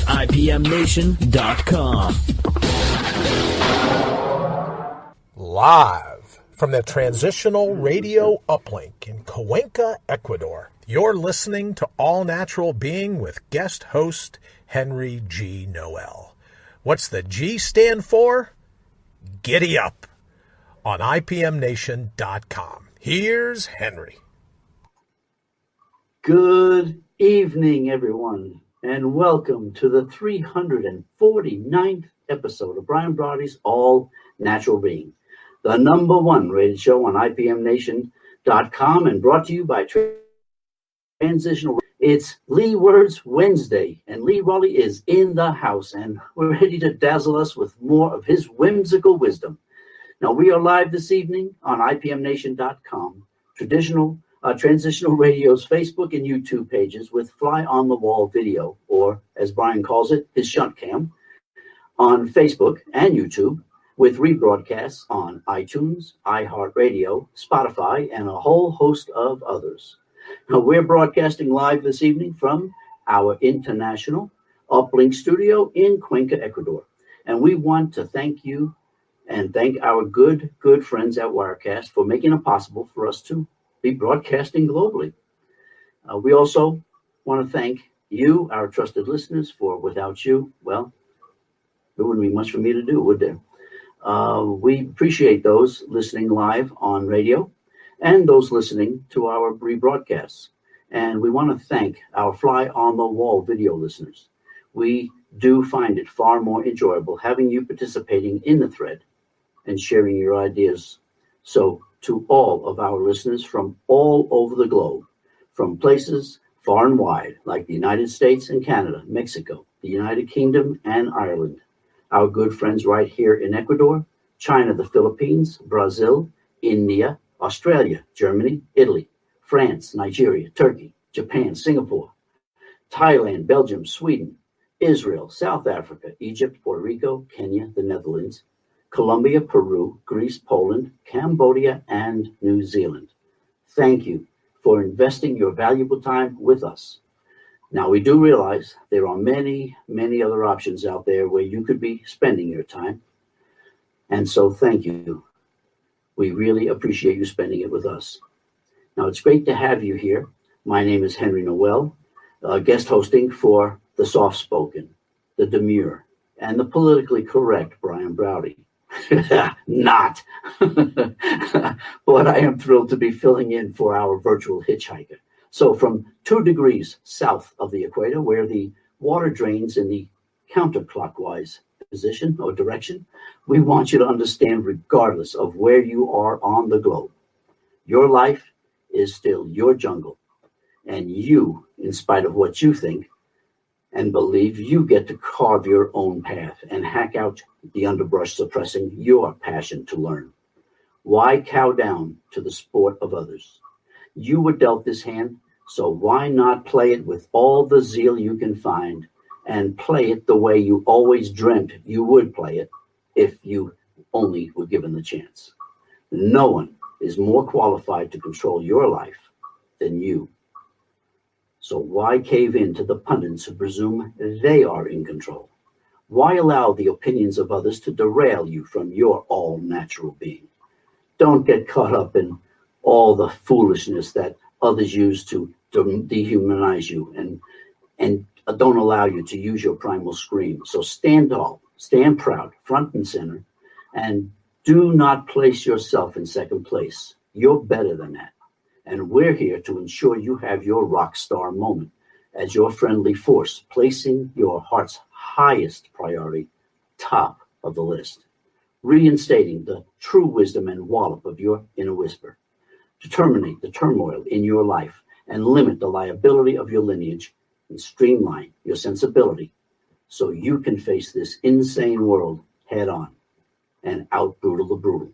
IPMNation.com. Live from the Transitional Radio Uplink in Cuenca, Ecuador, you're listening to All Natural Being with guest host Henry G. Noel. What's the G stand for? Giddy up on IPMNation.com. Here's Henry. Good evening, everyone, and welcome to the 349th episode of Brian Brody's All Natural Being, the number one rated show on IPMNation.com and brought to you by Transitional. It's Lee Words Wednesday, and Lee Rowley is in the house, and we're ready to dazzle us with more of his whimsical wisdom. Now, we are live this evening on IPMNation.com, Transitional Radio's Facebook and YouTube pages with fly-on-the-wall video, or as Brian calls it, his shunt cam, on Facebook and YouTube, with rebroadcasts on iTunes, iHeartRadio, Spotify, and a whole host of others. Now, we're broadcasting live this evening from our international uplink studio in Cuenca, Ecuador. And we want to thank you and thank our good friends at Wirecast for making it possible for us to be broadcasting globally. We also want to thank you, our trusted listeners, for without you, well, there wouldn't be much for me to do, would there? We appreciate those listening live on radio and those listening to our rebroadcasts. And we want to thank our fly-on-the-wall video listeners. We do find it far more enjoyable having you participating in the thread and sharing your ideas. So to all of our listeners from all over the globe, from places far and wide, like the United States and Canada, Mexico, the United Kingdom, and Ireland, our good friends right here in Ecuador, China, the Philippines, Brazil, India, Australia, Germany, Italy, France, Nigeria, Turkey, Japan, Singapore, Thailand, Belgium, Sweden, Israel, South Africa, Egypt, Puerto Rico, Kenya, the Netherlands, Colombia, Peru, Greece, Poland, Cambodia, and New Zealand. Thank you for investing your valuable time with us. Now, we do realize there are many, many other options out there where you could be spending your time. And so thank you. We really appreciate you spending it with us. Now, it's great to have you here. My name is Henry Noel, guest hosting for the soft-spoken, the demure, and the politically correct Brian Browdy. Not. But I am thrilled to be filling in for our virtual hitchhiker. So from 2 degrees south of the equator, where the water drains in the counterclockwise position or direction, we want you to understand, regardless of where you are on the globe, your life is still your jungle. And you, in spite of what you think and believe, you get to carve your own path and hack out the underbrush suppressing your passion to learn. Why cow down to the sport of others? You were dealt this hand, so why not play it with all the zeal you can find and play it the way you always dreamt you would play it if you only were given the chance. No one is more qualified to control your life than you. So why cave in to the pundits who presume they are in control? Why allow the opinions of others to derail you from your all-natural being? Don't get caught up in all the foolishness that others use to dehumanize you and don't allow you to use your primal scream. So stand tall, stand proud, front and center, and do not place yourself in second place. You're better than that. And we're here to ensure you have your rock star moment as your friendly force, placing your heart's highest priority top of the list, reinstating the true wisdom and wallop of your inner whisper, to terminate the turmoil in your life and limit the liability of your lineage and streamline your sensibility so you can face this insane world head on and out brutal the brutal.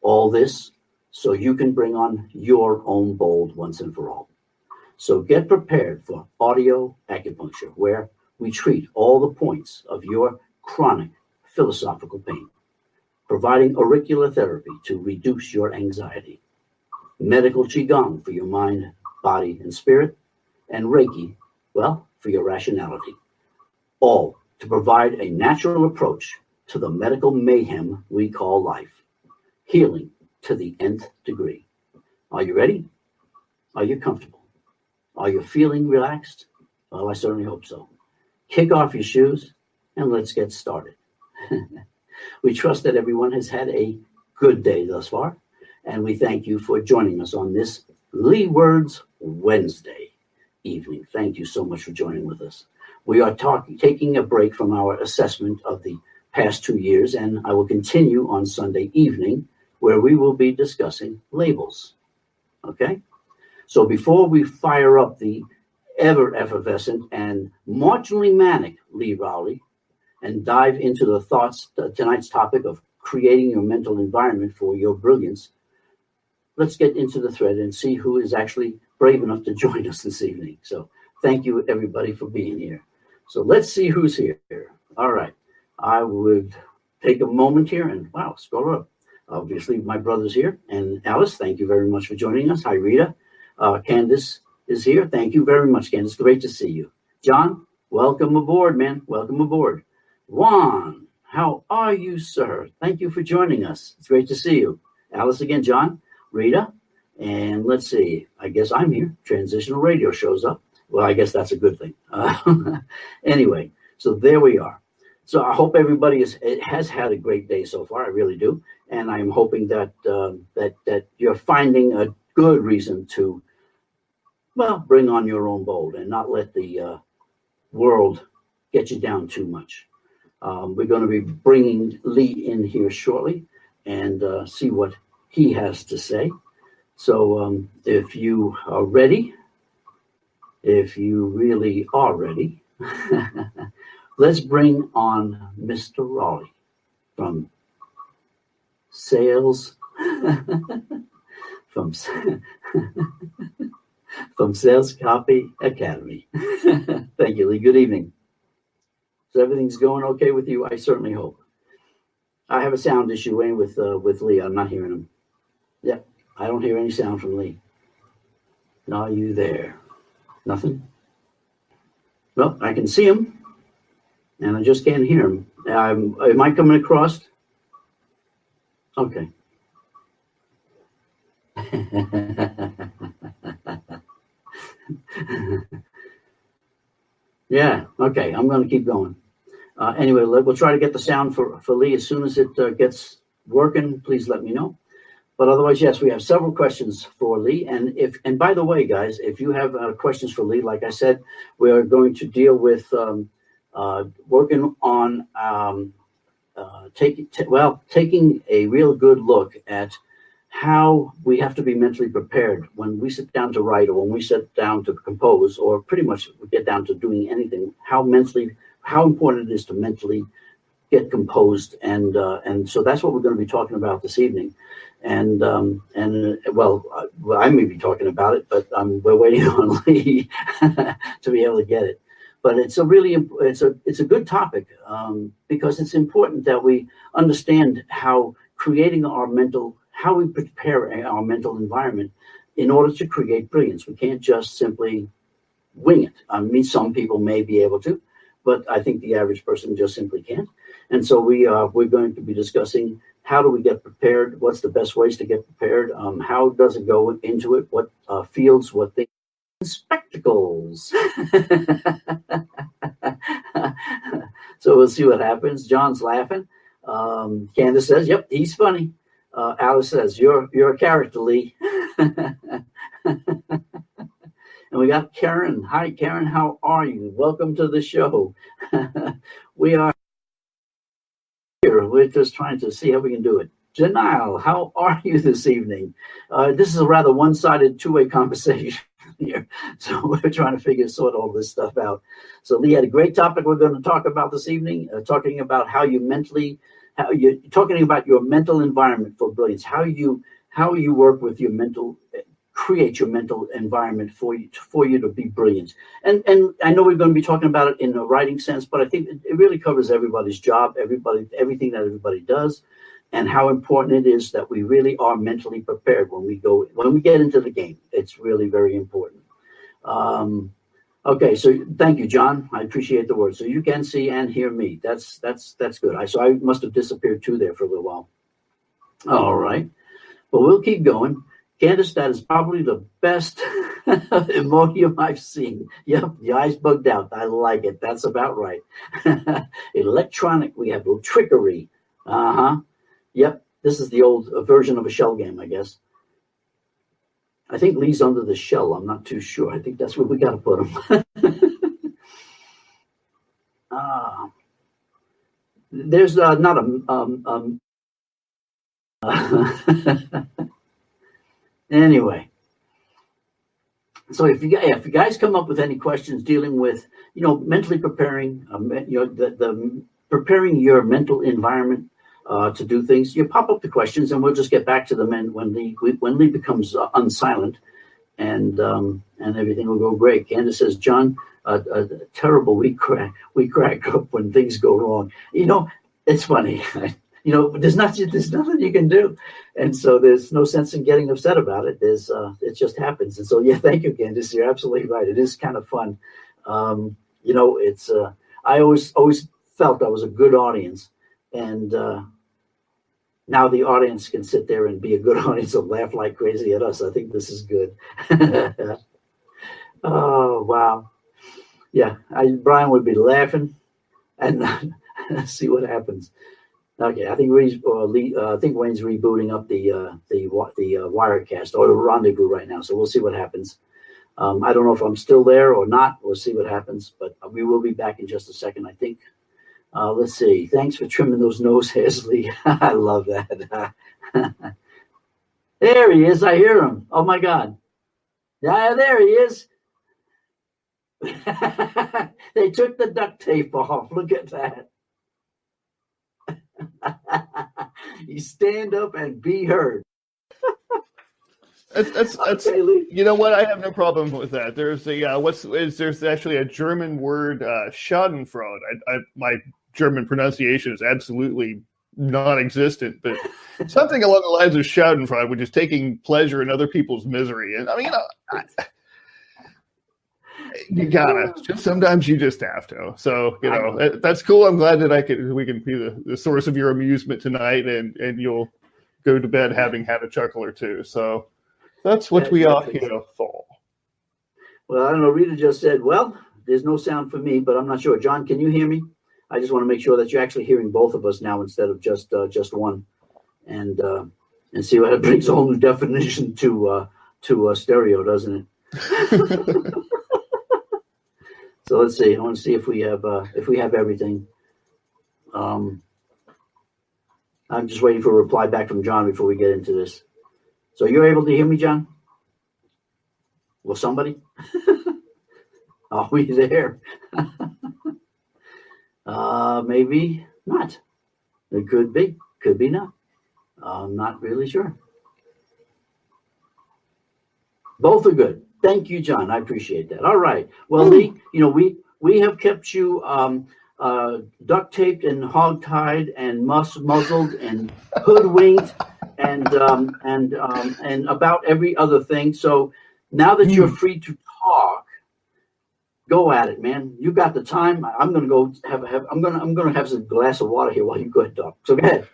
All this so you can bring on your own bold once and for all. So get prepared for audio acupuncture, where we treat all the points of your chronic philosophical pain, providing auricular therapy to reduce your anxiety, medical qigong for your mind, body, and spirit, and Reiki, well, for your rationality. all to provide a natural approach to the medical mayhem we call life, healing to the nth degree. Are you ready? Are you comfortable? Are you feeling relaxed? Well, I certainly hope so. Kick off your shoes and let's get started. We trust that everyone has had a good day thus far, and we thank you for joining us on this Lee Words Wednesday evening. Thank you so much for joining with us. We are taking a break from our assessment of the past 2 years, and I will continue on Sunday evening, where we will be discussing labels. Okay? So before we fire up the ever effervescent and marginally manic Lee Rowley and dive into the thoughts, tonight's topic of creating your mental environment for your brilliance, let's get into the thread and see who is actually brave enough to join us this evening. So thank you, everybody, for being here. So let's see who's here. All right. I would take a moment here and, scroll up. Obviously, my brother's here. And Alice, thank you very much for joining us. Hi, Rita. Candace is here. Thank you very much, Candace. Great to see you. John, welcome aboard, man. Welcome aboard. Juan, how are you, sir? Thank you for joining us. It's great to see you. Alice again, John, Rita, and let's see. I guess I'm here. Transitional Radio shows up. Well, I guess that's a good thing. Anyway, so there we are. So I hope everybody has had a great day so far. I really do. And I'm hoping that that you're finding a good reason to, bring on your own bold and not let the world get you down too much. We're going to be bringing Lee in here shortly and see what he has to say. So if you are ready, if you really are ready, let's bring on Mr. Rowley from Sales from Sales Copy Academy. Thank you, Lee. Good evening. So everything's going okay with you? I certainly hope. I have a sound issue with Lee. I'm not hearing him. Yep, I don't hear any sound from Lee. Are you there? Nothing? Well, I can see him, and I just can't hear him. Am I coming across? Okay. Yeah, okay, I'm going to keep going. Anyway, we'll try to get the sound for Lee as soon as it gets working. Please let me know. But otherwise, yes, we have several questions for Lee. And by the way, guys, if you have questions for Lee, like I said, we are going to deal with working on taking a real good look at how we have to be mentally prepared when we sit down to write, or when we sit down to compose, or pretty much get down to doing anything. How important it is to mentally get composed, and so that's what we're going to be talking about this evening. And I may be talking about it, but we're waiting on Lee to be able to get it. But it's a good topic because it's important that we understand how we prepare our mental environment in order to create brilliance. We can't just simply wing it. I mean, some people may be able to, but I think the average person just simply can't. And so we're going to be discussing how do we get prepared, what's the best ways to get prepared, how does it go into it, what fields, what things, spectacles. So we'll see what happens. John's laughing. Candace says, yep, he's funny. Alice says, you're a character, Lee. And we got Karen. Hi, Karen. How are you? Welcome to the show. We are here. We're just trying to see how we can do it. Janelle, how are you this evening? This is a rather one-sided two-way conversation here. So we're trying to sort all this stuff out. So Lee had a great topic we're going to talk about this evening, talking about talking about your mental environment for brilliance, how you work with your mental, create your mental environment for you to be brilliant. And I know we're going to be talking about it in a writing sense, but I think it really covers everybody's job, everything that everybody does, and how important it is that we really are mentally prepared when we get into the game. It's really very important. Okay, so thank you, John. I appreciate the word. So you can see and hear me. That's good. I must have disappeared too there for a little while. All right, but we'll keep going. Candace, that is probably the best Imodium I've seen. Yep, the eyes bugged out. I like it. That's about right. Electronic. We have trickery. Yep, this is the old version of a shell game, I guess. I think Lee's under the shell. I'm not too sure. I think that's where we got to put him. There's not a anyway. So if you guys come up with any questions dealing with mentally preparing, the preparing your mental environment to do things, you pop up the questions and we'll just get back to them. And when Lee becomes unsilent, and everything will go great. Candace says, John, terrible. We crack up when things go wrong. It's funny. There's nothing you can do, and so there's no sense in getting upset about it. It just happens. And so yeah, thank you, Candace. You're absolutely right. It is kind of fun. It's I always felt I was a good audience, and now the audience can sit there and be a good audience and laugh like crazy at us. I think this is good. Oh, wow. Yeah, Brian would be laughing and see what happens. Okay, I think Wayne's rebooting up the Wirecast or the Rendezvous right now, so we'll see what happens. I don't know if I'm still there or not. We'll see what happens, but we will be back in just a second, I think. Let's see. Thanks for trimming those nose hairs, Lee. I love that. There he is. I hear him. Oh, my God. Yeah, there he is. They took the duct tape off. Look at that. You stand up and be heard. That's okay, Lee. You know what? I have no problem with that. There's there's actually a German word, Schadenfreude. My German pronunciation is absolutely non-existent, but something along the lines of Schadenfreude, which is taking pleasure in other people's misery. And I mean, you gotta. Sometimes you just have to. So that's cool. I'm glad that we can be the source of your amusement tonight, and you'll go to bed having had a chuckle or two. So that's what we are here for. Well, I don't know. Rita just said, "Well, there's no sound for me," but I'm not sure. John, can you hear me? I just want to make sure that you're actually hearing both of us now instead of just one, and see what it brings a whole new definition to stereo, doesn't it? So let's see. I want to see if we have everything. I'm just waiting for a reply back from John before we get into this. So you're able to hear me, John? Well, somebody? Are we there? Maybe not. It could be not. I'm not really sure. Both are good. Thank you, John. I appreciate that. All right. Well, Lee, we have kept you duct taped and hogtied and muzzled and hoodwinked and about every other thing. So now that you're free to talk, go at it, man. You got the time. I'm gonna go I'm gonna have some glass of water here while you go ahead, talk. So go ahead.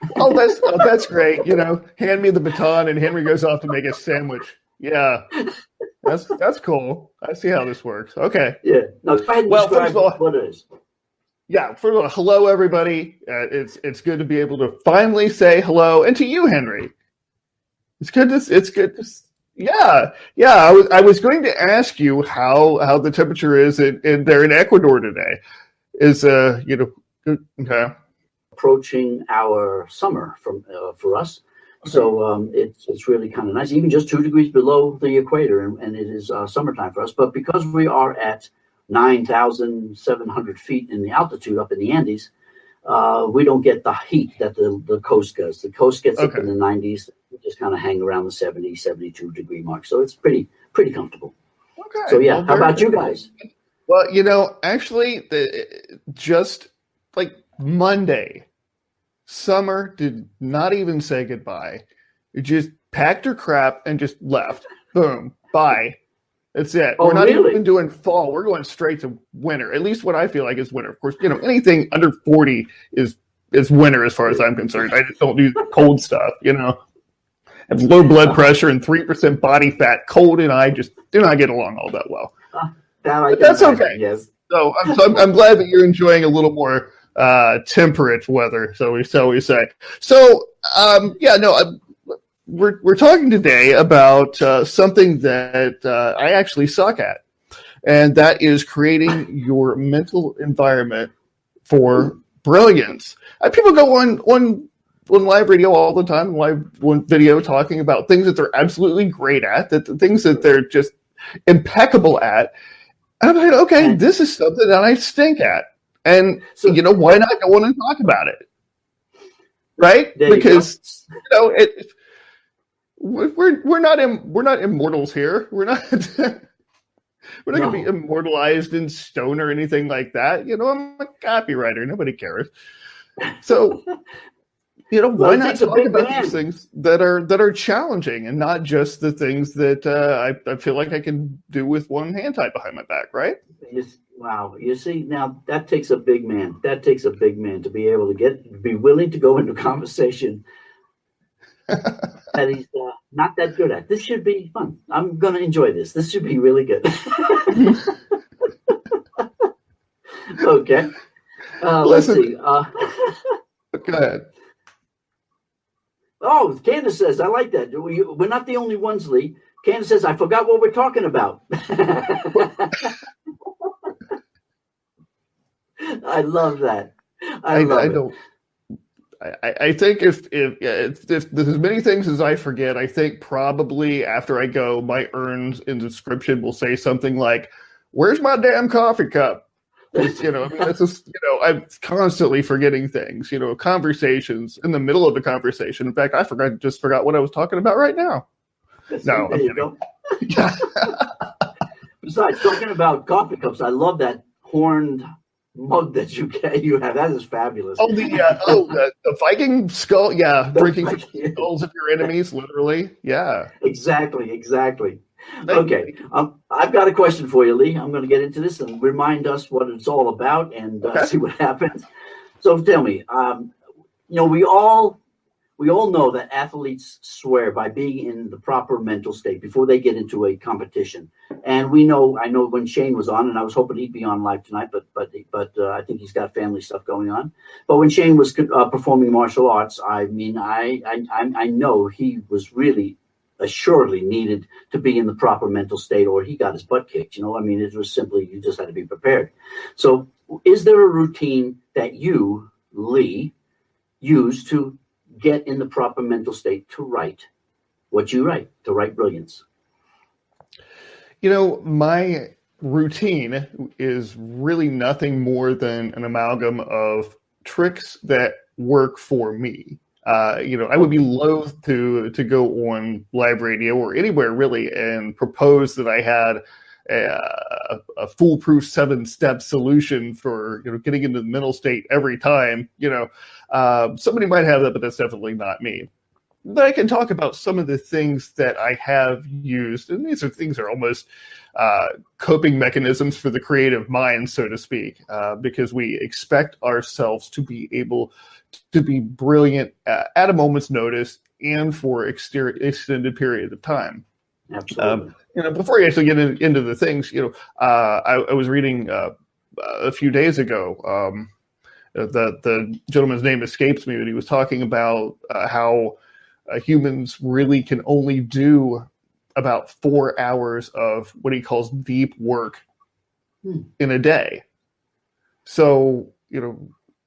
That's great. Hand me the baton and Henry goes off to make a sandwich. Yeah. That's cool. I see how this works. Okay. Yeah. Now, go ahead and describe what it is. Yeah. First of all, hello, everybody. It's good to be able to finally say hello, and to you, Henry. It's good to. Yeah. I was going to ask you how the temperature is in there in Ecuador today. Is okay. Approaching our summer for us. So it's really kind of nice, even just 2 degrees below the equator, and it is summertime for us. But because we are at 9,700 feet in the altitude up in the Andes, we don't get the heat that the coast does. The coast gets up in the 90s. We just kind of hang around the 70, 72 degree mark. So it's pretty comfortable. Okay. So yeah, how about you guys? Well, actually, just like Monday, Summer did not even say goodbye. It just packed her crap and just left. Boom. Bye. That's it. Oh, We're not really? even doing fall. We're going straight to winter. At least what I feel like is winter. Of course, anything under 40 is winter as far as I'm concerned. I just don't do cold stuff. I have low blood pressure and 3% body fat. Cold and I just do not get along all that well. But that's okay. Yes. So I'm glad that you're enjoying a little more temperate weather. So we say. So we're talking today about something that I actually suck at, and that is creating your mental environment for brilliance. People go on live radio all the time, live video, talking about things that they're absolutely great at, the things that they're just impeccable at. And I'm like, okay, this is something that I stink at. And, why not go on and talk about it? Right? Because, we're not immortals here. We're not going to be immortalized in stone or anything like that. I'm a copywriter. Nobody cares. So, why not talk about these things that are challenging and not just the things that I feel like I can do with one hand tied behind my back, right? Wow. You see, now that takes a big man. That takes a big man to be able to be willing to go into conversation that he's not that good at. This should be fun. I'm going to enjoy this. This should be really good. Okay. Let's see. Go ahead. Oh, Candace says, I like that. We're not the only ones, Lee. Candace says, I forgot what we're talking about. I love that. I think if there's as many things as I forget, I think probably after I go, my earns in description will say something like, "Where's my damn coffee cup?" It's just, I'm constantly forgetting things, conversations in the middle of a conversation. In fact, I just forgot what I was talking about right now. No, there you go. Besides, talking about coffee cups, I love that horned mug that you have. That is fabulous. Oh, the Viking skull. Yeah, drinking from the skulls of your enemies, literally. Yeah. Exactly. Okay, I've got a question for you, Lee. I'm going to get into this and remind us what it's all about and see what happens. So tell me, we all know that athletes swear by being in the proper mental state before they get into a competition. And I know when Shane was on, and I was hoping he'd be on live tonight, but I think he's got family stuff going on. But when Shane was performing martial arts, I mean, I know he was really assuredly needed to be in the proper mental state, or he got his butt kicked. It was simply, you just had to be prepared. So is there a routine that you, Lee, use to get in the proper mental state to write what you write, to write brilliance? My routine is really nothing more than an amalgam of tricks that work for me. I would be loath to go on live radio or anywhere really and propose that I had a foolproof 7-step solution for getting into the mental state every time. Somebody might have that, but that's definitely not me. But I can talk about some of the things that I have used, and these are almost coping mechanisms for the creative mind, so to speak, because we expect ourselves to be able to be brilliant at a moment's notice and for extended period of time. Absolutely. Before you actually get into the things, I was reading a few days ago. The gentleman's name escapes me, but he was talking about how humans really can only do about 4 hours of what he calls deep work in a day. So,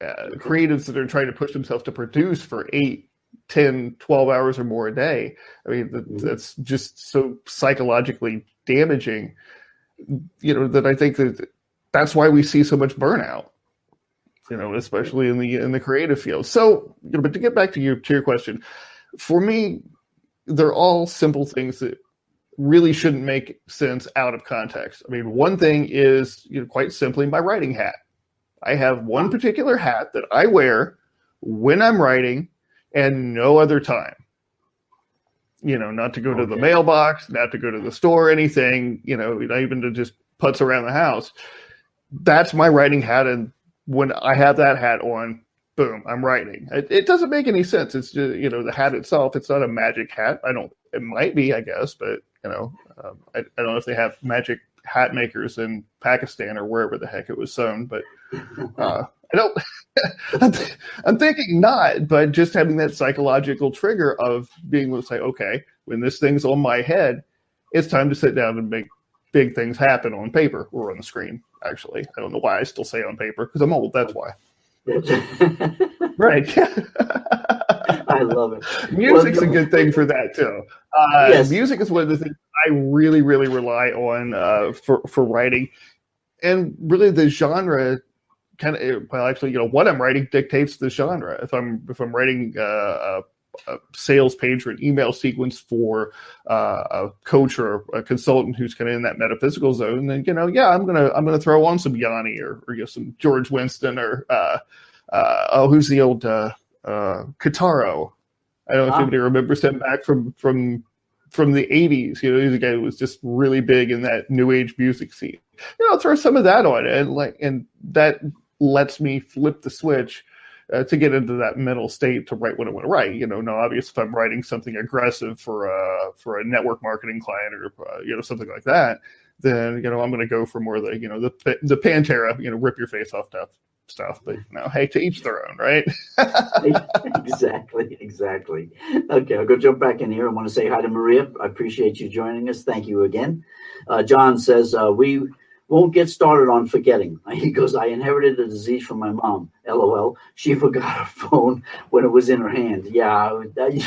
creatives that are trying to push themselves to produce for 8, 10, 12 hours or more a day, I mean, that's just so psychologically damaging, that I think that's why we see so much burnout, especially in the creative field. So, but to get back to your question, for me, they're all simple things that really shouldn't make sense out of context. I mean, one thing is, quite simply, my writing hat. I have one particular hat that I wear when I'm writing and no other time. not to go to the mailbox, not to go to the store, anything, not even to just putz around the house. That's my writing hat. And when I have that hat on, boom, I'm writing. It doesn't make any sense. It's just, the hat itself, it's not a magic hat. It might be, I guess, but, I don't know if they have magic hat makers in Pakistan or wherever the heck it was sewn, but I don't, I'm thinking not, but just having that psychological trigger of being able to say, okay, when this thing's on my head, it's time to sit down and make big things happen on paper or on the screen. Actually, I don't know why I still say on paper, because I'm old. That's why. Right. I love it. Music's a good thing for that too. Yes. Music is one of the things I really, really rely on for writing, and really the genre what I'm writing dictates the genre. If I'm writing a sales page or an email sequence for a coach or a consultant who's kind of in that metaphysical zone, then I'm gonna throw on some Yanni or some George Winston or who's the old Kitaro. I don't know if anybody remembers him back from the 80s. He's a guy who was just really big in that new age music scene. I'll throw some of that on, and that lets me flip the switch to get into that mental state to write what I want to write. Now obviously if I'm writing something aggressive for a network marketing client or something like that, then I'm going to go for more of the Pantera, rip your face off stuff. But hey, to each their own, right? Exactly. Okay, I'll go jump back in here. I want to say hi to Maria. I appreciate you joining us. Thank you again. John says we won't get started on forgetting. He goes, I inherited a disease from my mom. LOL. She forgot her phone when it was in her hand. Yeah,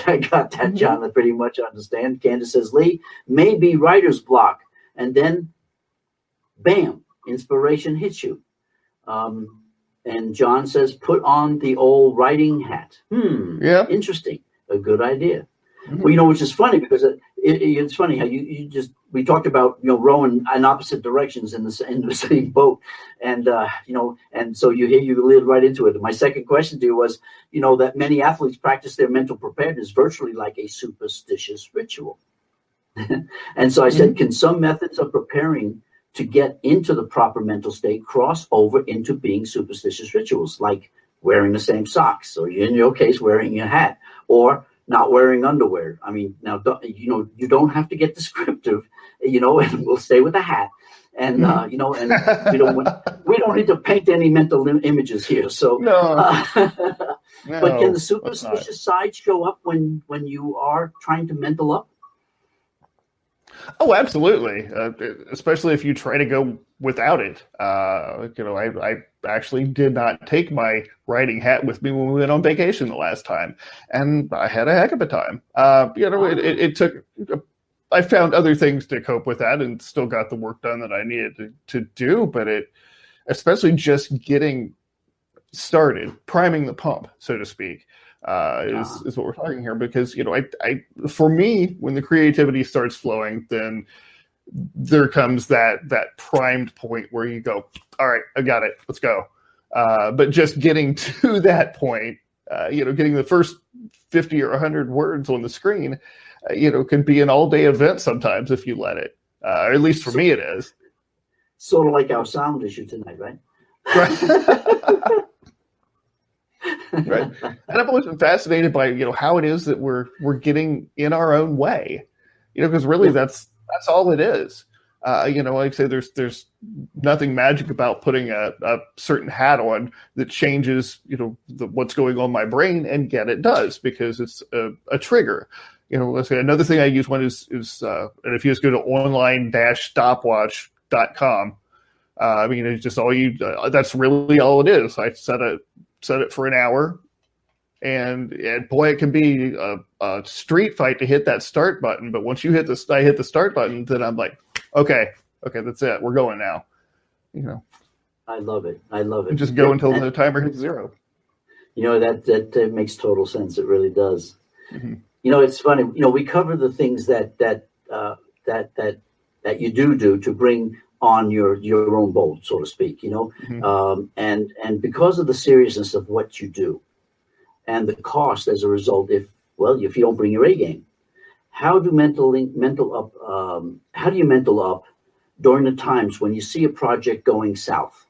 I got that, John. I pretty much understand. Candace says, Lee, maybe writer's block. And then, bam, inspiration hits you. And John says, put on the old writing hat. Yeah. Interesting. A good idea. Mm-hmm. Well, which is funny because it's funny how we talked about, rowing in opposite directions in the same boat. And, and so you lead right into it. And my second question to you was, that many athletes practice their mental preparedness virtually like a superstitious ritual. And so I said, can some methods of preparing to get into the proper mental state cross over into being superstitious rituals, like wearing the same socks, or in your case, wearing a hat, or not wearing underwear? I mean, now, you don't have to get descriptive, and we'll stay with the hat. And, and we don't need to paint any mental images here. So, no. But can the superstitious side show up when you are trying to mental up? Oh, absolutely. Especially if you try to go without it. I actually did not take my writing hat with me when we went on vacation the last time, and I had a heck of a time. It took. I found other things to cope with that, and still got the work done that I needed to do. But especially just getting started, priming the pump, so to speak. Is what we're talking here, because I for me, when the creativity starts flowing, then there comes that primed point where you go, all right, I got it, let's go. But just getting to that point, getting the first 50 or 100 words on the screen, can be an all-day event sometimes if you let it. Or at least for me, it is. Sort of like our sound issue tonight, right? Right. Right. And I've always been fascinated by, how it is that we're getting in our own way, because really that's all it is. Like I say, there's nothing magic about putting a certain hat on that changes, what's going on in my brain, and yet it does, because it's a trigger. Let's say another thing I use one is and if you just go to online-stopwatch.com, it's just that's really all it is. I set it for an hour, and boy, it can be a street fight to hit that start button. But once I hit the start button, then I'm like, okay, that's it. We're going now. I love it. Just go until the timer hits zero. That makes total sense. It really does. Mm-hmm. It's funny. We cover the things that you do to bring on your own boat, so to speak, mm-hmm. And because of the seriousness of what you do and the cost as a result, if you don't bring your A game, how do how do you mental up during the times when you see a project going south?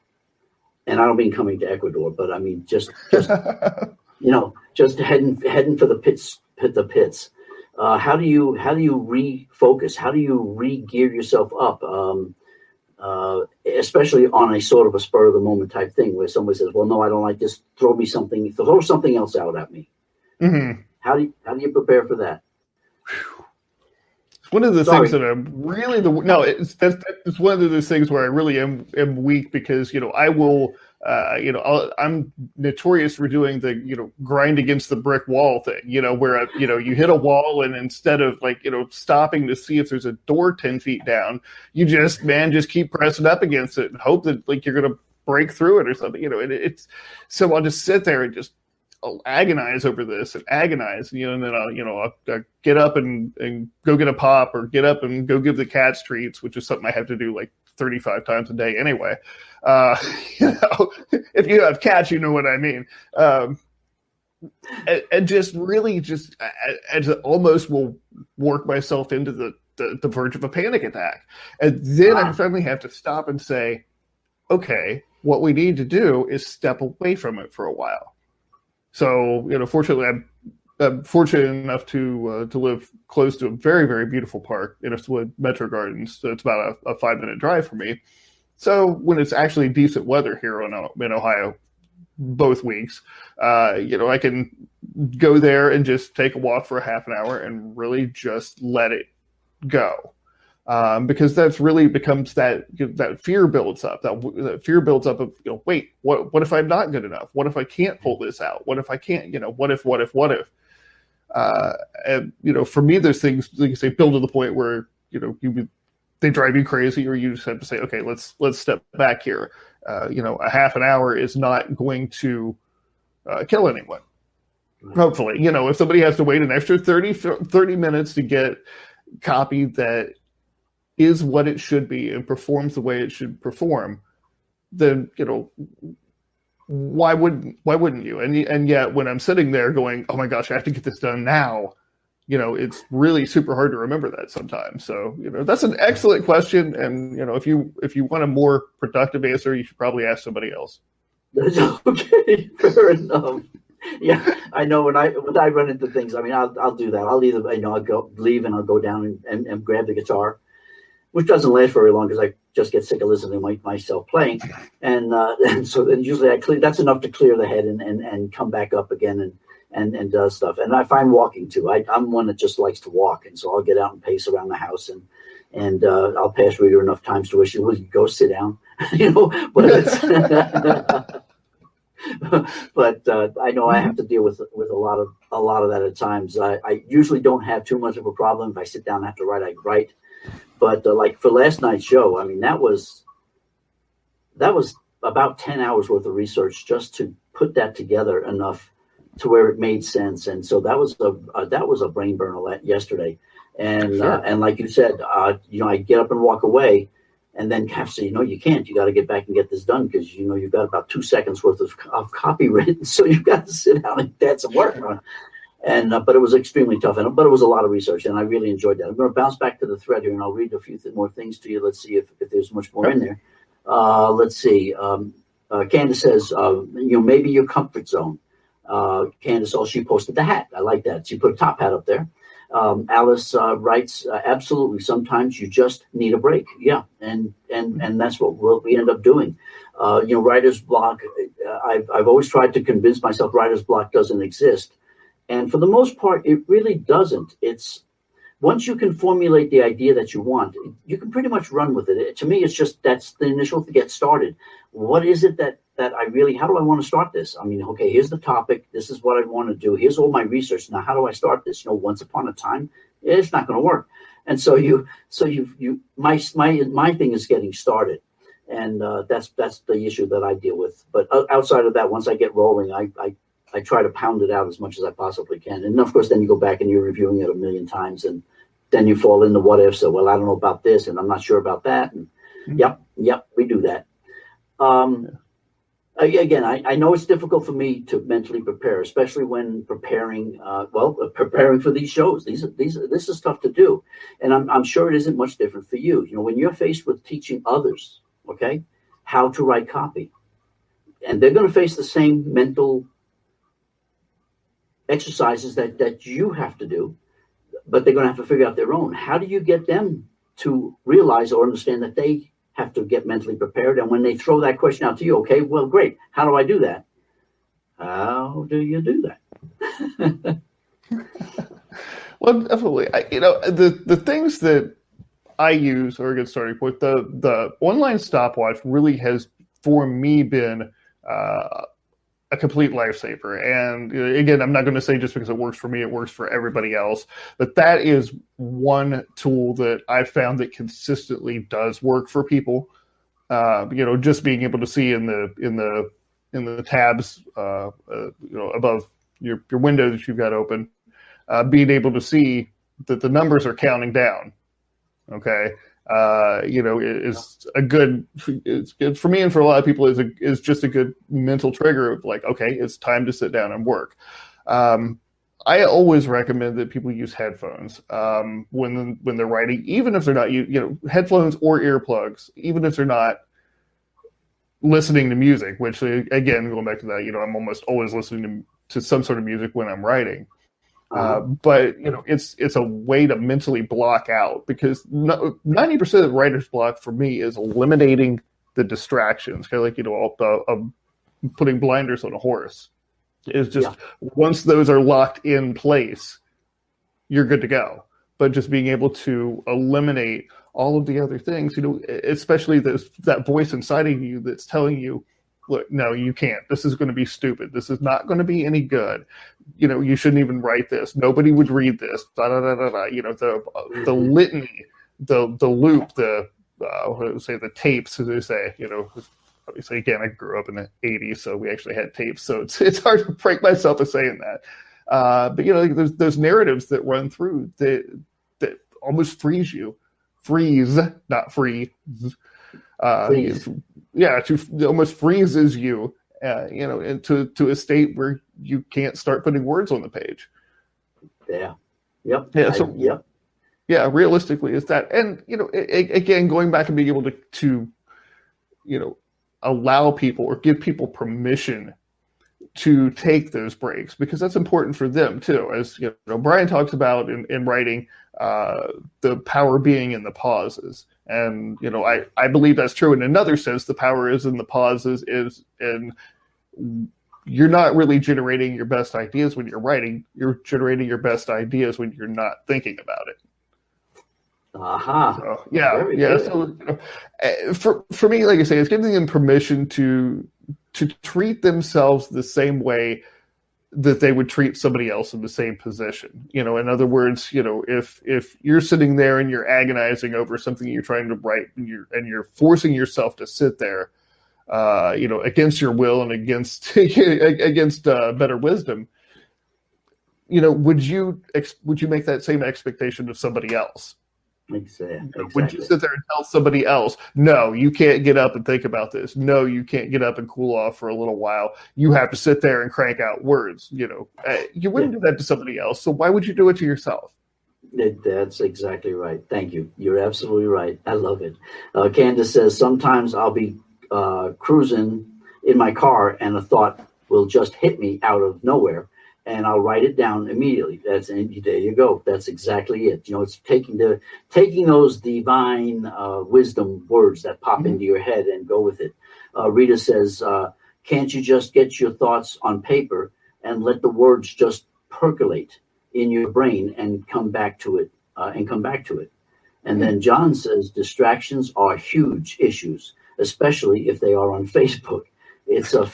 And I don't mean coming to Ecuador, but I mean just just heading for the pits. How do you refocus? How do you re-gear yourself up? Especially on a sort of a spur of the moment type thing where somebody says, "Well, no, I don't like this. Throw something else out at me." Mm-hmm. How do you prepare for that? It's one of the things that I'm really it's one of those things where I really am weak because I will I'm notorious for doing the grind against the brick wall thing, where you hit a wall and instead of stopping to see if there's a door 10 feet down, you just keep pressing up against it and hope that you're gonna break through it or something. It's so I'll just sit there and just agonize over this and agonize, and then I'll get up and go get a pop or get up and go give the cats treats, which is something I have to do 35 times a day anyway. If you have cats, you know what I mean. And just really I almost will work myself into the verge of a panic attack. And then I finally have to stop and say, okay, what we need to do is step away from it for a while. So, fortunately, I'm fortunate enough to live close to a very, very beautiful park in Eastwood Metro Gardens. So it's about a 5-minute drive for me. So when it's actually decent weather here in Ohio, both weeks, I can go there and just take a walk for a half an hour and really just let it go. Because that's really becomes that fear builds up. That fear builds up of wait, what if I'm not good enough? What if I can't pull this out? What if I can't? What if? And for me, those things, like you say, build to the point where they drive you crazy, or you just have to say, okay, let's step back here. A half an hour is not going to kill anyone. Hopefully, if somebody has to wait an extra 30 minutes to get copy that is what it should be and performs the way it should perform, then why wouldn't you? And yet when I'm sitting there going, oh my gosh, I have to get this done now, it's really super hard to remember that sometimes. So that's an excellent question, and if you want a more productive answer, you should probably ask somebody else. Okay, fair enough. Yeah, I know when I run into things, I mean, I'll do that. I'll either I'll leave and I'll go down and grab the guitar, which doesn't last very long because I just get sick of listening to myself playing, and so then usually that's enough to clear the head and come back up again and does stuff. And I find walking too. I'm one that just likes to walk, and so I'll get out and pace around the house, and I'll pass Rita enough times to where she will go sit down, But it's but I know I have to deal with a lot of that at times. I usually don't have too much of a problem. If I sit down and have to write, I write. But like for last night's show, I mean, that was about 10 hours worth of research just to put that together enough to where it made sense. And so that was a brain burner yesterday. And sure. And like you said, I get up and walk away, and then have to say, you can't. You got to get back and get this done because you've got about 2 seconds worth of copy written, so you've got to sit down and add some work on. And but it was extremely tough, but it was a lot of research, and I really enjoyed that. I'm going to bounce back to the thread here, and I'll read a few more things to you. Let's see if there's much more in there. Let's see. Candace says, maybe your comfort zone. Candace, she posted the hat. I like that. She put a top hat up there. Alice writes, absolutely. Sometimes you just need a break. Yeah, and that's what we end up doing. Writer's block. I've always tried to convince myself writer's block doesn't exist. And for the most part, it really doesn't. It's once you can formulate the idea that you want, you can pretty much run with it. To me, it's just that's the initial to get started. What is it that I really, how do I want to start this? I mean, okay, here's the topic. This is what I want to do. Here's all my research. Now, how do I start this? Once upon a time, it's not going to work. And so my thing is getting started. And that's the issue that I deal with. But outside of that, once I get rolling, I try to pound it out as much as I possibly can. And of course, then you go back and you're reviewing it a million times, and then you fall into what ifs. So, well, I don't know about this, and I'm not sure about that. And yep, we do that. again, I know it's difficult for me to mentally prepare, especially when preparing. Preparing for these shows. This is tough to do, and I'm sure it isn't much different for you. You know, when you're faced with teaching others, okay, how to write copy, and they're going to face the same mental exercises that you have to do, but they're going to have to figure out their own. How do you get them to realize or understand that they have to get mentally prepared? And when they throw that question out to you, okay, well, great. How do I do that? How do you do that? Well, definitely. The things that I use or get started with, the online stopwatch really has, for me, been a complete lifesaver. And again, I'm not going to say just because it works for me, it works for everybody else, but that is one tool that I've found that consistently does work for people. Just being able to see in the tabs, above your window that you've got open, being able to see that the numbers are counting down. Okay. It's good for me, and for a lot of people is just a good mental trigger of like, okay, it's time to sit down and work. I always recommend that people use headphones when they're writing, even if they're not headphones or earplugs, even if they're not listening to music. Which, again, going back to that, I'm almost always listening to some sort of music when I'm writing. But it's a way to mentally block out, because 90% of writer's block for me is eliminating the distractions. Kind of like putting blinders on a horse. Is just once those are locked in place, you're good to go. But just being able to eliminate all of the other things, especially that voice inside of you that's telling you, look, no, you can't. This is going to be stupid. This is not going to be any good. You shouldn't even write this. Nobody would read this. Da da da da da. The litany, the loop, the tapes, as they say. Obviously, again, I grew up in the '80s, so we actually had tapes. So it's hard to break myself of saying that. But there's narratives that run through that almost freeze you. Freeze, not free. Almost freezes you, into a state where you can't start putting words on the page. Yeah. Yep. Yeah. So, yep. Yeah, realistically, it's that. And, again, going back and being able to allow people or give people permission to take those breaks, because that's important for them too. As Brian talks about in writing, the power being in the pauses. And, I believe that's true. In another sense, the power is in the pauses, and you're not really generating your best ideas when you're writing. You're generating your best ideas when you're not thinking about it. So, yeah. Very good. So, for me, like I say, it's giving them permission to treat themselves the same way that they would treat somebody else in the same position. In other words, if you're sitting there and you're agonizing over something you're trying to write, and you're forcing yourself to sit there, against your will and against better wisdom, would you make that same expectation of somebody else? Exactly. Would you sit there and tell somebody else, no, you can't get up and think about this. No, you can't get up and cool off for a little while. You have to sit there and crank out words. You wouldn't do that to somebody else. So why would you do it to yourself? That's exactly right. Thank you. You're absolutely right. I love it. Candace says, sometimes I'll be cruising in my car and a thought will just hit me out of nowhere, and I'll write it down immediately. There you go. That's exactly it. It's taking those divine wisdom words that pop into your head and go with it. Rita says, can't you just get your thoughts on paper and let the words just percolate in your brain and come back to it? And then John says, distractions are huge issues, especially if they are on Facebook. It's a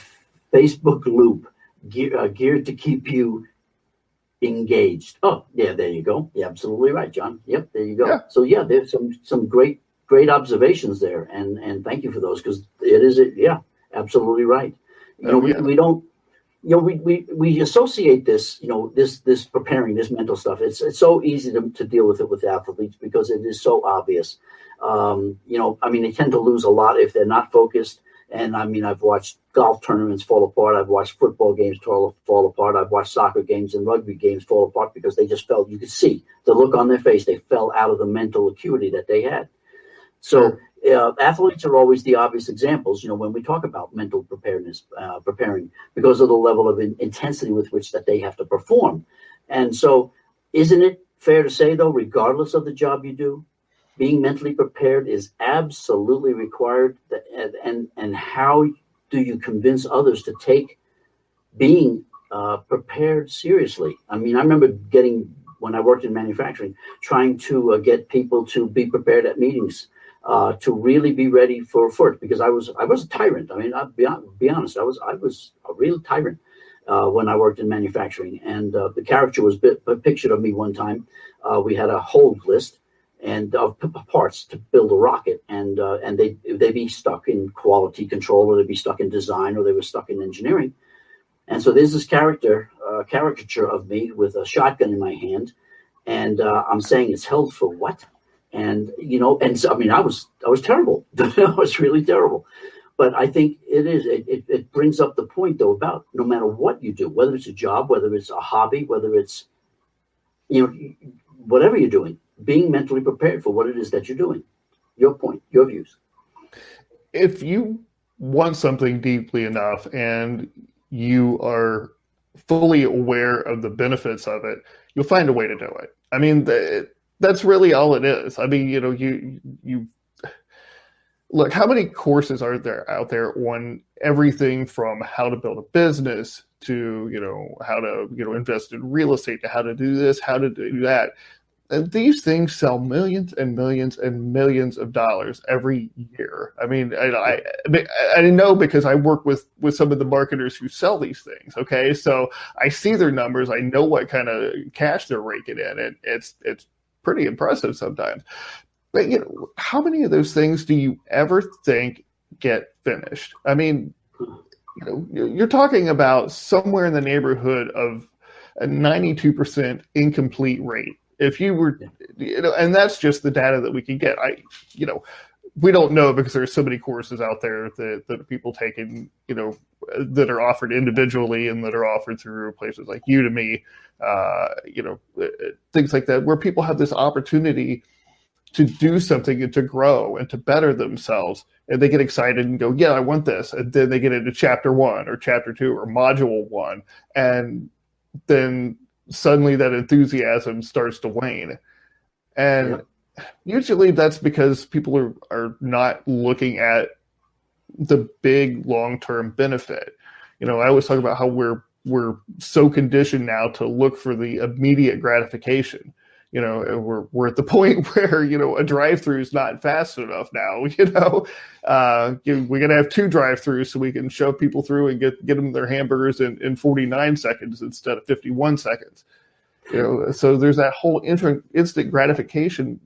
Facebook loop geared to keep you engaged. Oh, yeah, there you go. Yeah, absolutely right, John. Yep, there you go. Yeah. So yeah, there's some great observations there, and thank you for those, because it is absolutely right. We don't, we associate this, this preparing, this mental stuff. It's so easy to deal with it with athletes because it is so obvious. They tend to lose a lot if they're not focused. And I mean, I've watched golf tournaments fall apart. I've watched football games fall apart. I've watched soccer games and rugby games fall apart because they just felt, you could see the look on their face. They fell out of the mental acuity that they had. So athletes are always the obvious examples, when we talk about mental preparedness, preparing because of the level of intensity with which that they have to perform. And so isn't it fair to say, though, regardless of the job you do, being mentally prepared is absolutely required? And how do you convince others to take being prepared seriously? I mean, I remember when I worked in manufacturing, trying to get people to be prepared at meetings, to really be ready for it, because I was a tyrant. I mean, I'll be honest, I was a real tyrant when I worked in manufacturing. And the caricature was pictured of me one time. We had a hold list and of parts to build a rocket, and they'd be stuck in quality control, or they'd be stuck in design, or they were stuck in engineering. And so there's this caricature of me with a shotgun in my hand, and I'm saying, it's held for what? And and so, I mean, I was terrible. I was really terrible. But I think it brings up the point, though, about no matter what you do, whether it's a job, whether it's a hobby, whether it's whatever you're doing, being mentally prepared for what it is that you're doing. Your point, your views. If you want something deeply enough and you are fully aware of the benefits of it, you'll find a way to do it. I mean, that's really all it is. I mean, you look, how many courses are there out there on everything from how to build a business to, how to, invest in real estate, to how to do this, how to do that. And these things sell millions and millions and millions of dollars every year. I mean, I know because I work with some of the marketers who sell these things. Okay, so I see their numbers. I know what kind of cash they're raking in, and it's pretty impressive sometimes. But how many of those things do you ever think get finished? I mean, you're talking about somewhere in the neighborhood of a 92% incomplete rate. If you were, and that's just the data that we can get. We don't know because there's so many courses out there that people take in, that are offered individually and that are offered through places like Udemy, things like that, where people have this opportunity to do something and to grow and to better themselves. And they get excited and go, yeah, I want this. And then they get into chapter 1 or chapter 2 or module 1. And then suddenly that enthusiasm starts to wane. And usually that's because people are not looking at the big long-term benefit. I always talk about how we're so conditioned now to look for the immediate gratification. We're at the point where, a drive-through is not fast enough now. We're going to have 2 drive-throughs so we can shove people through and get them their hamburgers in 49 seconds instead of 51 seconds. So there's that whole instant gratification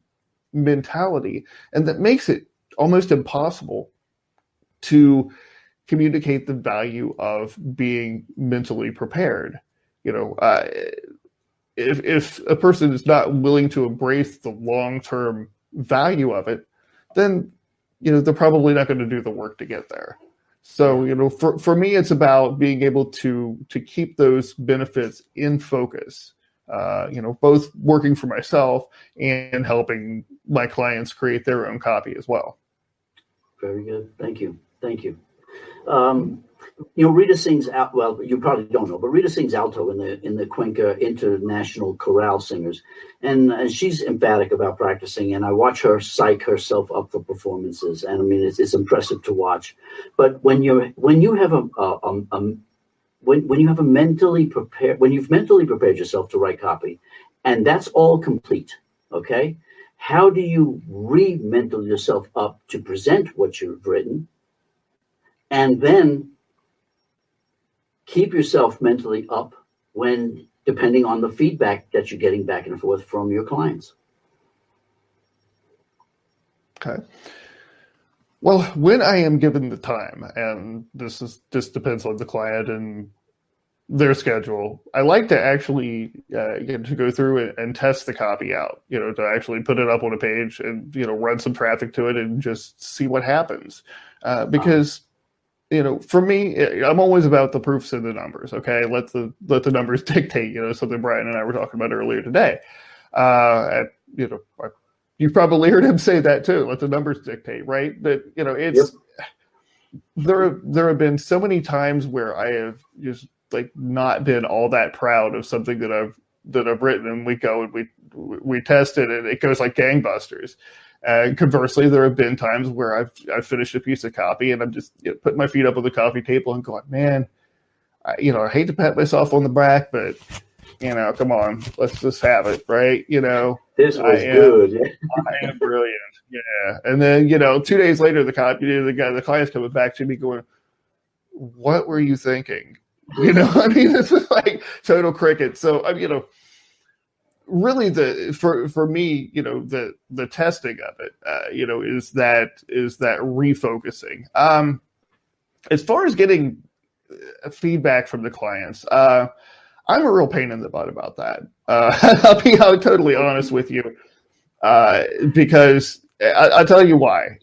mentality, and that makes it almost impossible to communicate the value of being mentally prepared. If a person is not willing to embrace the long-term value of it, then, they're probably not going to do the work to get there. So, for me, it's about being able to keep those benefits in focus, both working for myself and helping my clients create their own copy as well. Very good. Thank you. Rita sings out. Well, you probably don't know, but Rita sings alto in the Cuenca International Chorale Singers, and she's emphatic about practicing. And I watch her psych herself up for performances, and I mean it's impressive to watch. But when you've mentally prepared yourself to write copy, and that's all complete, okay? How do you re-mental yourself up to present what you've written, and then keep yourself mentally up when, depending on the feedback that you're getting back and forth from your clients? Okay. Well, when I am given the time, and this depends on the client and their schedule, I like to actually get to go through and test the copy out, to actually put it up on a page and, run some traffic to it and just see what happens. Because for me, I'm always about the proofs in the numbers. Okay, let the numbers dictate. Something Brian and I were talking about earlier today. You've probably heard him say that too. Let the numbers dictate, right? But it's there have been so many times where I have just like not been all that proud of something that I've written, and we go and we test it, and it goes like gangbusters. Conversely, there have been times where I've finished a piece of copy and I'm just putting my feet up on the coffee table and going, man, I hate to pat myself on the back, but come on, let's just have it, right? This was good. I am brilliant, yeah. And then 2 days later, the client's coming back to me going, "What were you thinking?" This is like total cricket. So really for me, the testing of it, is that refocusing. As far as getting feedback from the clients, I'm a real pain in the butt about that. I'll be totally honest with you, because I'll tell you why.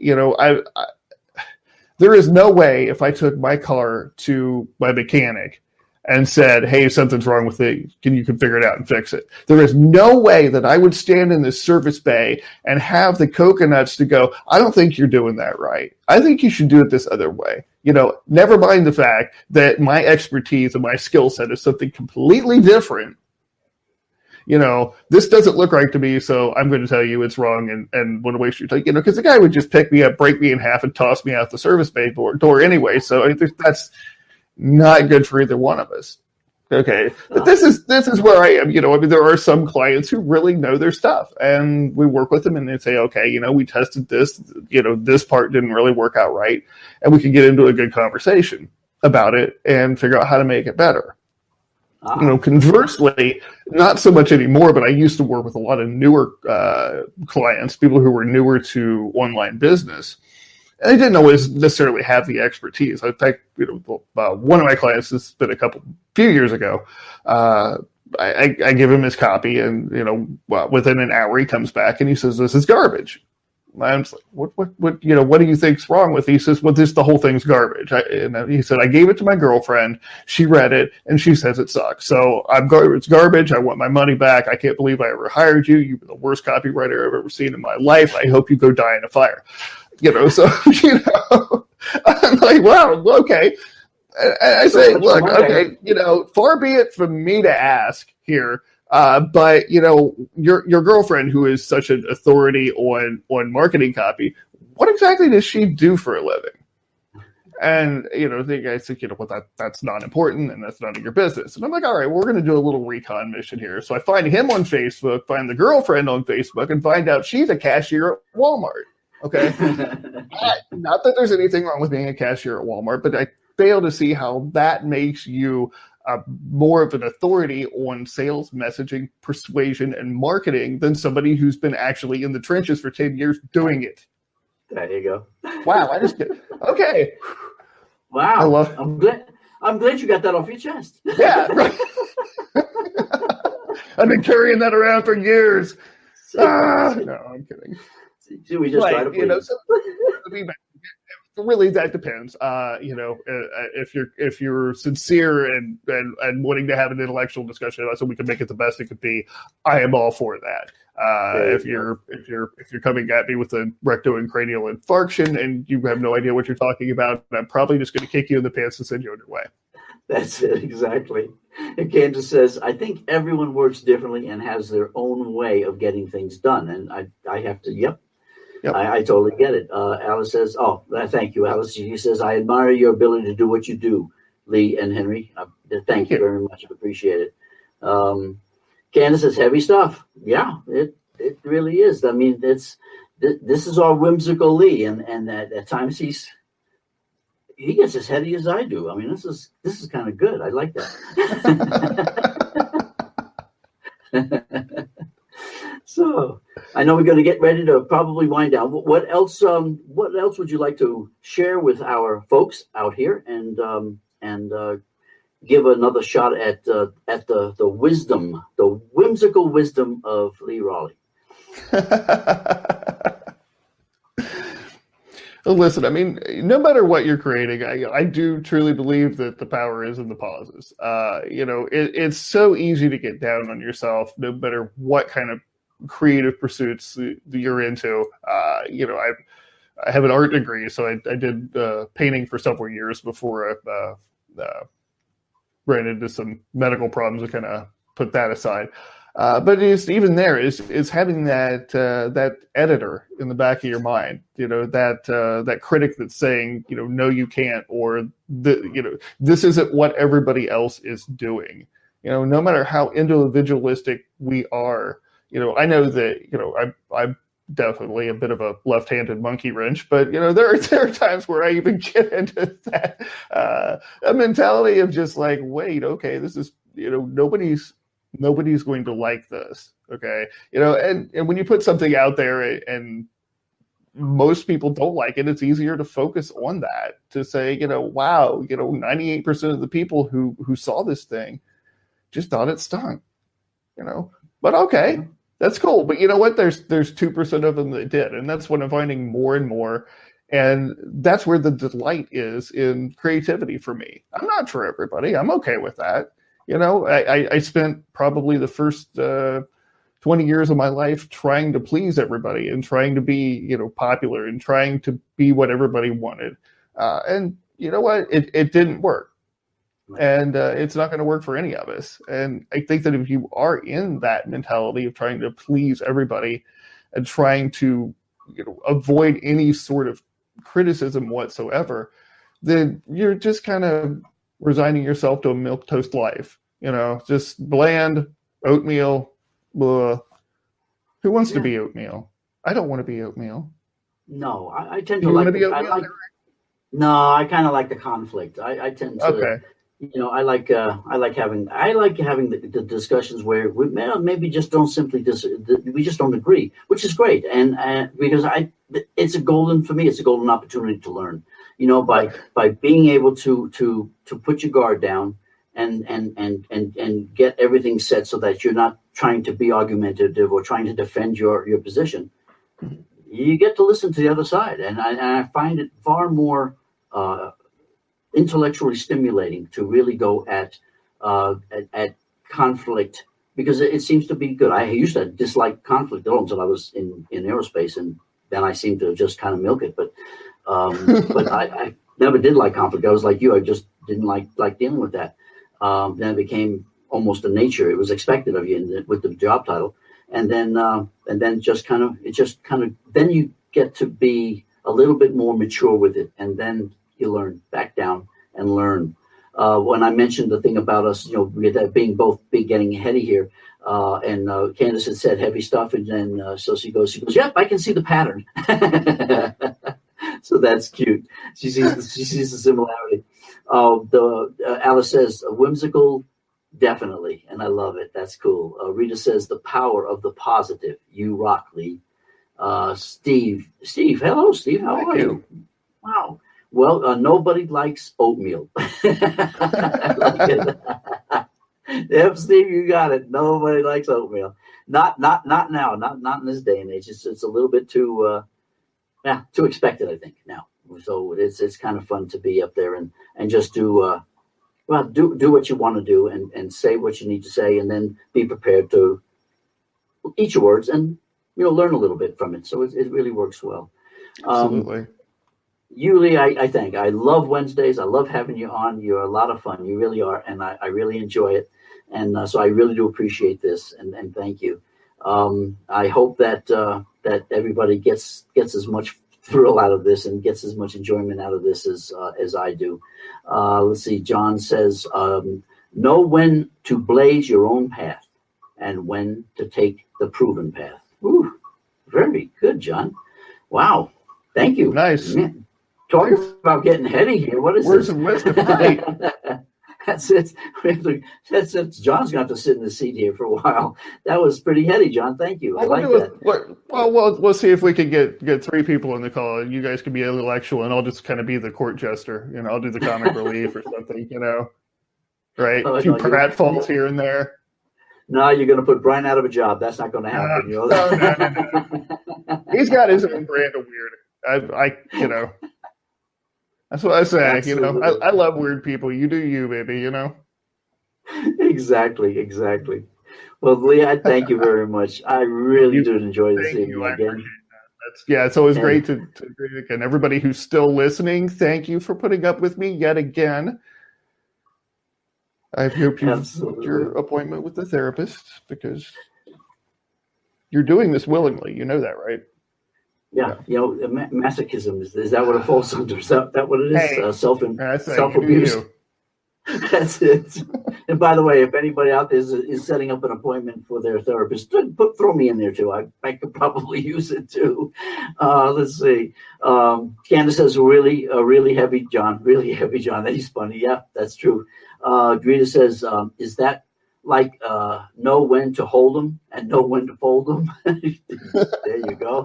There is no way if I took my car to my mechanic and said, "Hey, something's wrong with it. You can figure it out and fix it." There is no way that I would stand in this service bay and have the coconuts to go, "I don't think you're doing that right. I think you should do it this other way." Never mind the fact that my expertise and my skill set is something completely different. This doesn't look right to me, so I'm going to tell you it's wrong and want to waste your time. Because the guy would just pick me up, break me in half, and toss me out the service bay door anyway. So that's not good for either one of us. Okay, but this is where I am. There are some clients who really know their stuff, and we work with them, and they say, "Okay, we tested this. This part didn't really work out right," and we can get into a good conversation about it and figure out how to make it better. Conversely, not so much anymore, but I used to work with a lot of newer clients, people who were newer to online business. And they didn't always necessarily have the expertise. In fact, one of my clients, this has been a few years ago, I give him his copy, and within an hour he comes back and he says, "This is garbage." I'm just like, what do you think's wrong with it? He says, "Well, the whole thing's garbage." And he said, "I gave it to my girlfriend. She read it and she says it sucks. So it's garbage. I want my money back. I can't believe I ever hired you. You were the worst copywriter I've ever seen in my life. I hope you go die in a fire." So I'm like, wow, okay. I say, look, okay, far be it from me to ask here, but your girlfriend, who is such an authority on marketing copy, what exactly does she do for a living? And the guy said, that's not important, and that's none of your business. And I'm like, all right, well, we're going to do a little recon mission here. So I find him on Facebook, find the girlfriend on Facebook, and find out she's a cashier at Walmart. Okay. Not that there's anything wrong with being a cashier at Walmart, but I fail to see how that makes you more of an authority on sales, messaging, persuasion, and marketing than somebody who's been actually in the trenches for 10 years doing it. There you go. Wow. Okay. Wow. I'm glad you got that off your chest. Yeah. Right. I've been carrying that around for years. No, I'm kidding. We just try to please. Really, that depends. If you're sincere and wanting to have an intellectual discussion about it so we can make it the best it could be, I am all for that. If you're coming at me with a rectoencranial infarction and you have no idea what you're talking about, I'm probably just going to kick you in the pants and send you on your way. That's it, exactly. And Candace says, "I think everyone works differently and has their own way of getting things done." And I have to, yep. I totally get it. Alice says, thank you, Alice. She says, "I admire your ability to do what you do, Lee and Henry." Thank you very much. I appreciate it. Candace says, "Heavy stuff." Yeah, it really is. I mean, this is our whimsical Lee, and at times he gets as heady as I do. I mean, this is kind of good. I like that. So I know we're going to get ready to probably wind down. What else would you like to share with our folks out here and give another shot at the whimsical wisdom of Lee Rowley? Listen, I mean, no matter what you're creating, I do truly believe that the power is in the pauses. It's so easy to get down on yourself, no matter what kind of creative pursuits that you're into. I have an art degree, so I did painting for several years before I ran into some medical problems and kind of put that aside. But it's even there is having that editor in the back of your mind, that critic that's saying, no, you can't, or this isn't what everybody else is doing. No matter how individualistic we are, I know that I'm definitely a bit of a left-handed monkey wrench, but there are times where I even get into that a mentality of just like, wait, okay, this is nobody's going to like this, okay? And when you put something out there and most people don't like it, it's easier to focus on that, to say, wow, 98% of the people who saw this thing just thought it stunk, but okay, that's cool. But you know what? There's 2% of them that did, and that's what I'm finding more and more. And that's where the delight is in creativity for me. I'm not for everybody. I'm okay with that. I spent probably the first 20 years of my life trying to please everybody and trying to be, popular and trying to be what everybody wanted. And you know what? It didn't work. And it's not going to work for any of us. And I think that if you are in that mentality of trying to please everybody and trying to avoid any sort of criticism whatsoever, then you're just kind of resigning yourself to a milquetoast life, just bland oatmeal. Blah. Who wants to be oatmeal? I don't want to be oatmeal. No, I tend to like. No, I kind of like the conflict. I tend to. Okay. I like having the discussions where we maybe just don't we just don't agree, which is great, and because it's a golden opportunity to learn, by being able to put your guard down and get everything set so that you're not trying to be argumentative or trying to defend your position. You get to listen to the other side, and I find it far more intellectually stimulating to really go at conflict, because it seems to be good. I used to dislike conflict until I was in aerospace, and then I seemed to just kind of milk it. But I never did like conflict. I was like you. I just didn't like dealing with that. Then it became almost a nature. It was expected of you with the job title, and then then you get to be a little bit more mature with it, and then you learn, back down and learn. When I mentioned the thing about us, being getting heady here, and Candace had said heavy stuff, and then so she goes, yep, I can see the pattern. So that's cute. She sees the similarity. Alice says whimsical, definitely, and I love it. That's cool. Rita says the power of the positive. You rock, Lee. Steve, hello, Steve. How are you? Wow. Well, nobody likes oatmeal. Yep, Steve, you got it. Nobody likes oatmeal. Not now. Not in this day and age. It's a little bit too expected, I think, now. So it's kind of fun to be up there and just do what you want to do and say what you need to say, and then be prepared to eat your words and learn a little bit from it. So it really works well. Absolutely. Yuli, I think. I love Wednesdays. I love having you on. You're a lot of fun. You really are. And I really enjoy it. And so I really do appreciate this. And thank you. I hope that everybody gets as much thrill out of this and gets as much enjoyment out of this as I do. Let's see. John says, know when to blaze your own path and when to take the proven path. Ooh, very good, John. Wow. Thank you. Nice. Man. Talking about getting heady here. What is words this? of wisdom, right? That's it. That's it. John's going to have to sit in the seat here for a while. That was pretty heady, John. Thank you. I like that. We'll see if we can get three people in the call. You guys can be intellectual, and I'll just kind of be the court jester. I'll do the comic relief or something. Right? A few pratfalls here and there. No, you're going to put Brian out of a job. That's not going to happen. No. He's got his own brand of weird. you know, that's what I say. Absolutely. You know, I love weird people. You do you, baby. You know. Exactly. Well, Lee, I thank you very much. I really did enjoy this Thank evening you. I again. appreciate that. It's always great to agree again. Everybody who's still listening, thank you for putting up with me yet again. I hope you booked your appointment with the therapist because you're doing this willingly. You know that, right? Yeah. You know, masochism, is that what it falls under? Is that what it is? Hey, Self-abuse. That's it. And by the way, if anybody out there is setting up an appointment for their therapist, throw me in there too. I could probably use it too. Let's see. Candace says really heavy John. That he's funny. Yeah, that's true. Drita says, is that like know when to hold them and know when to fold them? There you go.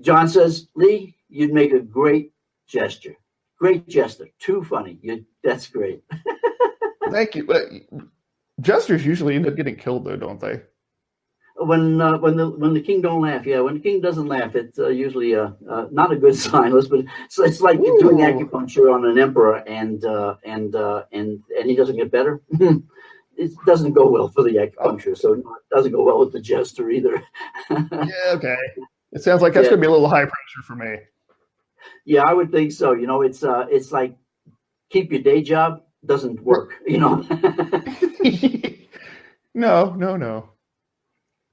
John says, Lee, you'd make a great gesture. Great jester. Too funny. That's great. Thank you. Jesters usually end up getting killed, though, don't they? When the king don't laugh, yeah. When the king doesn't laugh, it's usually not a good sign. But it's like you're doing acupuncture on an emperor, and he doesn't get better. It doesn't go well for the acupuncture, so it doesn't go well with the jester either. Yeah. Okay. It sounds like that's going to be a little high pressure for me. Yeah, I would think so. You know, it's like keep your day job doesn't work. You know.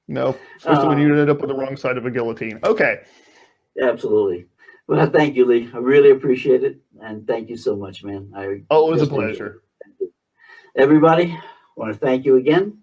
No. Especially when you end up on the wrong side of a guillotine. Okay. Absolutely. Well, thank you, Lee. I really appreciate it, and thank you so much, man. It was a pleasure. Thank you. Everybody, I want to thank you again.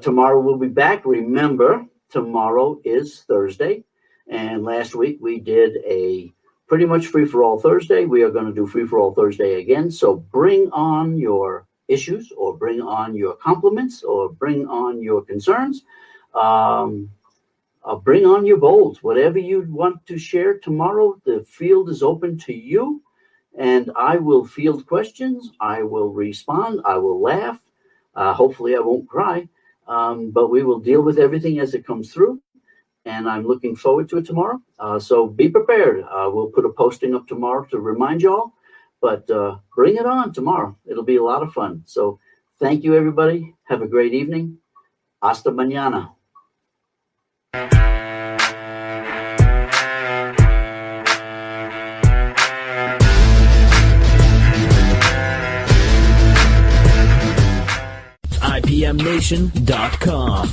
Tomorrow we'll be back. Remember, tomorrow is Thursday, and last week we did a pretty much free-for-all Thursday. We are going to do free-for-all Thursday again. So bring on your issues, or bring on your compliments, or bring on your concerns. Bring on your bowls. Whatever you want to share tomorrow, the field is open to you. And I will field questions. I will respond. I will laugh. Hopefully I won't cry. But we will deal with everything as it comes through. And I'm looking forward to it tomorrow. So be prepared. We'll put a posting up tomorrow to remind y'all. But bring it on tomorrow. It'll be a lot of fun. So thank you, everybody. Have a great evening. Hasta mañana. IPMNation.com.